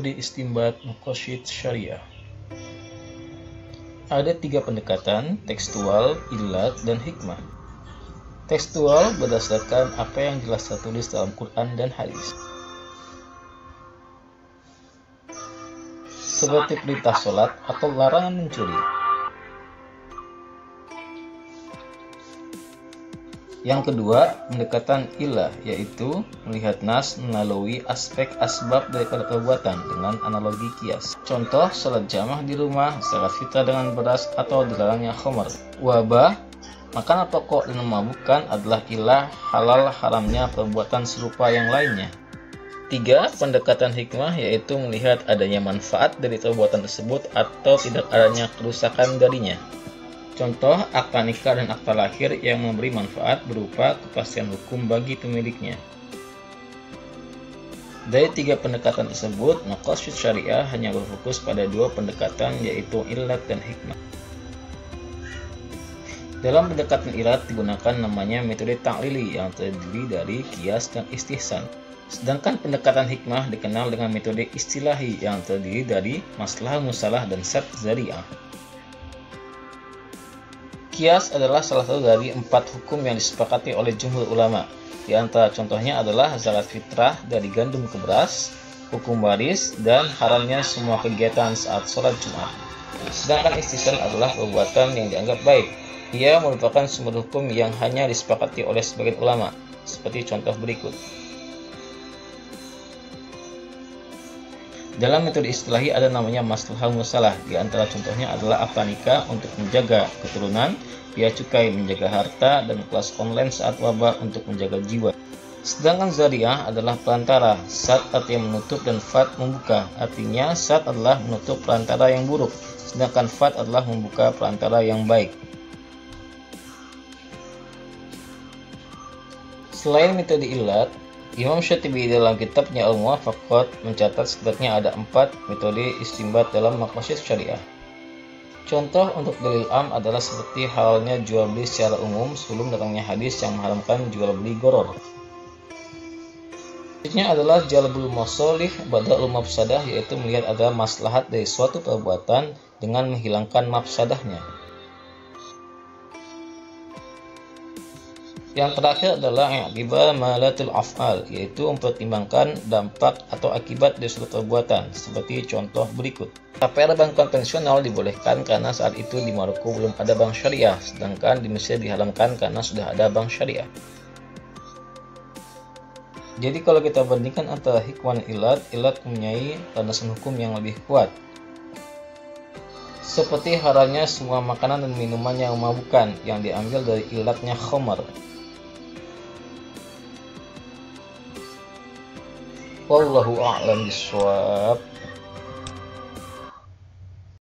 metode istinbat maqasid syariah. Ada 3 pendekatan: tekstual, ilat, dan hikmah. Tekstual berdasarkan apa yang jelas tertulis dalam Quran dan hadis, seperti perintah sholat atau larangan mencuri. Yang kedua, pendekatan ilah, yaitu melihat nas melalui aspek asbab daripada perbuatan dengan analogi kias. Contoh, sholat jamaah di rumah, zakat fitrah dengan beras, atau dilarangnya khamar. Wabah, makanan pokok dan memabukkan adalah ilah halal haramnya perbuatan serupa yang lainnya. 3. Pendekatan hikmah, yaitu melihat adanya manfaat dari perbuatan tersebut atau tidak adanya kerusakan darinya. Contoh, akta nikah dan akta lahir yang memberi manfaat berupa kepastian hukum bagi pemiliknya. Dari 3 pendekatan tersebut, maqasid syariah hanya berfokus pada 2 pendekatan, yaitu ilat dan hikmah. Dalam pendekatan ilat digunakan namanya metode ta'lili yang terdiri dari kias dan istihsan. Sedangkan pendekatan hikmah dikenal dengan metode istilahi yang terdiri dari maslahah musalah dan syart zari'ah. Kias adalah salah satu dari 4 hukum yang disepakati oleh jumhur ulama. Di antara contohnya adalah zakat fitrah dari gandum ke beras, hukum waris, dan haramnya semua kegiatan saat sholat Jumat. Sedangkan istihsan adalah perbuatan yang dianggap baik. Ia merupakan sumber hukum yang hanya disepakati oleh sebagian ulama, seperti contoh berikut. Dalam metode istilahi ada namanya maslahah musalah. Di antara contohnya adalah akta nikah untuk menjaga keturunan, biaya cukai menjaga harta, dan kelas online saat wabah untuk menjaga jiwa. Sedangkan zariah adalah perantara. Sad artinya menutup dan fat membuka. Artinya sad adalah menutup perantara yang buruk, sedangkan fat adalah membuka perantara yang baik. Selain metode ilat, Imam Syatibi dalam kitabnya Al-Muwafaqat mencatat setidaknya ada 4 metode istinbat dalam maqasid syariah. Contoh untuk dalil am adalah seperti halalnya jual beli secara umum sebelum datangnya hadis yang mengharamkan jual beli goror. Selanjutnya adalah jalbul masalih badalul mafsadah, yaitu melihat ada maslahat dari suatu perbuatan dengan menghilangkan mafsadahnya. Yang terakhir adalah i'tibar malatul af'al, yaitu mempertimbangkan dampak atau akibat dari suatu perbuatan, seperti contoh berikut. KPR bank konvensional dibolehkan karena saat itu di Maroko belum ada bank syariah, sedangkan di Mesir diharamkan karena sudah ada bank syariah. Jadi kalau kita bandingkan antara hikmah dan ilat mempunyai landasan hukum yang lebih kuat. Seperti haramnya semua makanan dan minuman yang memabukkan yang diambil dari ilatnya khamar. Wallahu a'lam bishawab.